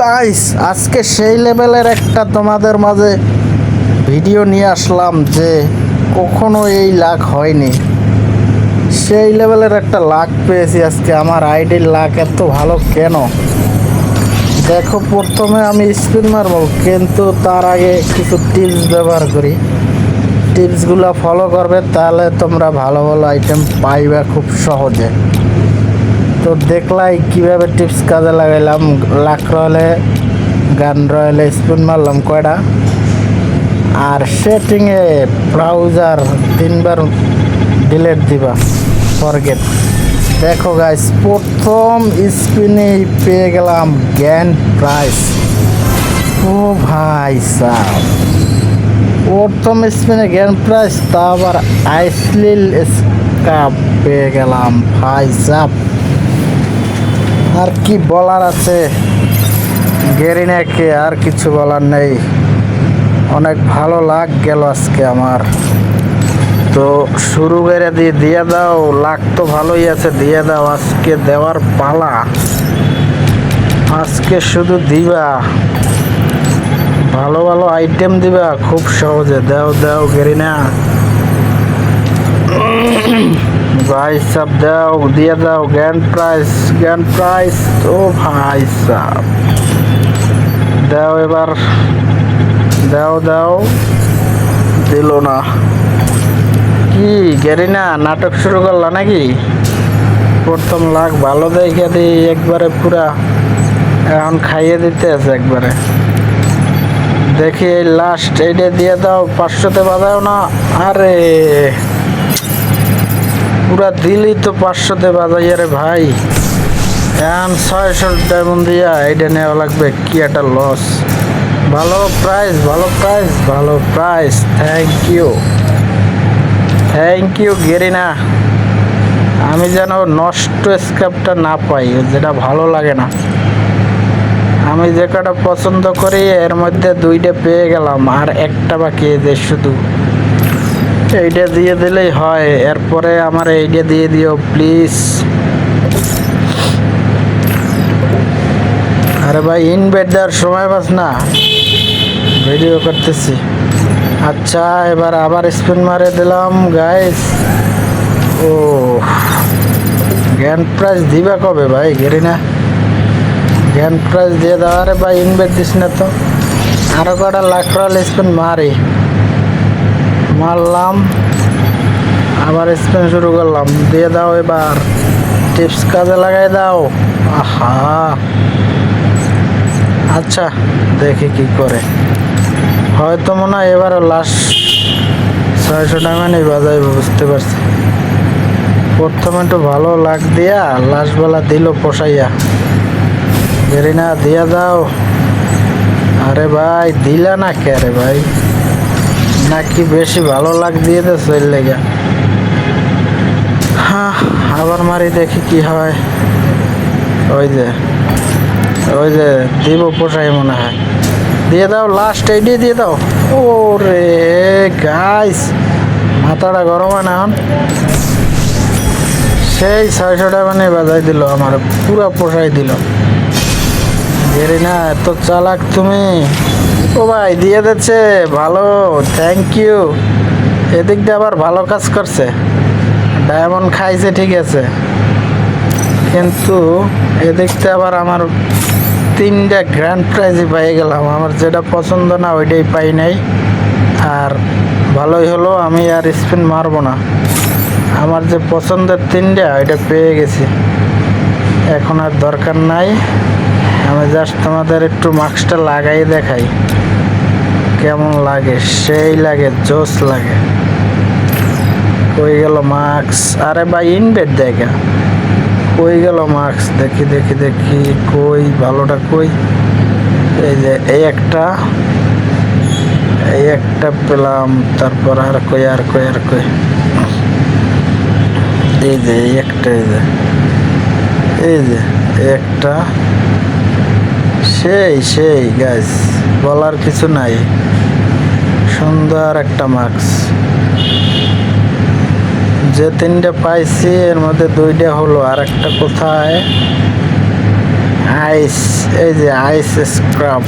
Guys আজকে সেই লেভেলের একটা তোমাদের মাঝে ভিডিও নিয়ে আসলাম যে কখনো এই লাক হয়নি। সেই লেভেলের একটা লাক পেয়েছি আজকে। আমার আইডির লাক এত ভালো কেন দেখো, প্রথমে আমি স্পিন মারবো, কিন্তু তার আগে কিছু টিপস ব্যবহার করি। টিপসগুলো ফলো করবে, তাহলে তোমরা ভালো ভালো আইটেম পাইবে খুব সহজে। তো দেখলাই কিভাবে টিপস কাজে লাগাইলাম। লাক রয়েলে গান রয়েলে স্পিন মারলাম কয়টা, আর সেটিংয়ে ব্রাউজার 3বার ডিলেট দিবা, ফরগেট। দেখো গাইস, প্রথম স্পিনে পেয়ে গেলাম জ্ঞান প্রাইস। ও ভাই সাহ, প্রথম স্পিনে জ্ঞান প্রাইস, তা আবার আইসলিল স্কাপ পেয়ে গেলাম ভাই সাহ। আর কি বলার আছে, গেরিনাকে আর কিছু বলার নেই। অনেক ভালো লাগ গেল আজকে আমার। তো শুরু করে দিয়ে দাও, লাগ তো ভালোই আছে, দিয়ে দাও। আজকে দেওয়ার পালা, আজকে শুধু দিবা, ভালো ভালো আইটেম দিবা খুব সহজে। দাও দাও গেরিনা ভাই সাব, দাও দিয়ে দাও। জ্ঞান প্রাইস, জ্ঞান প্রাইস। ও ভাই সাব, দাও এবার, দাও দাও। দিল না। কি গেরিনা নাটক শুরু করলা নাকি? প্রথম লাখ ভালো দেখে দিই একবারে পুরা, এখন খাইয়ে দিতে আছে একবারে। দেখি এই লাস্ট এইটা দিয়ে দাও, 500তে বাজাও না। আরে পুরা দিলি তো 500তে বাজাই। আরে ভাই, এখন 600 ডায়মন্ড দিয়া এইটা নেওয়া লাগবে, কি একটা লস। ভালো প্রাইস, ভালো প্রাইস, ভালো price. Thank you, thank you গেরিনা। আমি যেন নষ্ট স্ক্যাপটা না পাই, যেটা ভালো লাগে না। আমি যে কটা পছন্দ করি এর মধ্যে 2টা পেয়ে গেলাম, আর একটা বাকি যে শুধু এইটা দিয়ে দিলেই হয়। এরপরে আমার এইটা দিয়ে দিও প্লিজ। আরে ভাই, ইনভাইট দেওয়ার সময় পাস না, ভিডিও করতেছি। আচ্ছা, এবার আবার স্পিন মারে দিলাম গাইস। ও জ্ঞান প্রাইজ দিবা কবে ভাই গেরিনা? জ্ঞান প্রাইজ দিয়ে দাও। আরে ভাই, ইনভাইট দিস না তো। আরো কটা লাখ রয়াল স্পিন মারি, মারলাম, আবার স্পিন শুরু করলাম। দিয়ে দাও এবার, টিপস কাজে লাগাই দাও। আহা, আচ্ছা দেখি কি করে। হয়তো মনে হয় এবারও লাস্ট 600 ডায়মন্ডই বাজাইব, বুঝতে পারছি। প্রথমে একটু ভালো লাগ দিয়া লাস্ট বেলা দিল পোষাইয়া। গেরিনা দিয়া দাও। আরে ভাই, দিলা না কে? আরে ভাই, নাকি বেশি ভালো লাগ দিয়ে তো চল লেগা। হ্যাঁ, আবার মারি দেখি কি হয়। ওই যে, ওই যে দিব পোষাই মনে হয়। দিয়ে দাও, লাস্ট এইডি দিয়ে দাও। ও রে গাইস, মাথাটা গরম হয় না এখন। সেই 600 টাকা মানে বাজাই দিল, আমার পুরা পোষাই দিল। গেরিনা এত চালাক তুমি। ও ভাই, দিয়ে দিচ্ছে ভালো, থ্যাংক ইউ। এদিক দিয়ে আবার ভালো কাজ করছে, ডায়মন্ড খাইছে ঠিক আছে, কিন্তু এদিক দিয়ে আবার আমার 3টা গ্র্যান্ড প্রাইজই পাই গেলাম। আমার যেটা পছন্দ না ওইটাই পাই নাই। আর ভালোই হলো, আমি আর স্পিন মারবো না। আমার যে পছন্দের 3টা ওইটা পেয়ে গেছি, এখন আর দরকার নাই। আমি জাস্ট তোমাদের একটু মাস্কটা লাগাই দেখাই কেমন লাগে। সেই লাগে, জোস লাগে। কই গেল মাস্ক? আরে ভাই, ইনভেট দেখা কই গেল মাস্ক? দেখি দেখি দেখি, কই ভালোটা কই? এই যে এই একটা, এই একটা পেলাম। তারপর আর কই, আর কই, আর কই? এই যে এই একটা, এই যে এই যে একটা। সেই সেই গাইস, বলার কিছু নাই। সুন্দর একটা মাস্ক। যে 3টা পাইছি এর মধ্যে 2টা হলো, আর একটা কোথায়? আইস, এই যে আইস স্ক্রাব।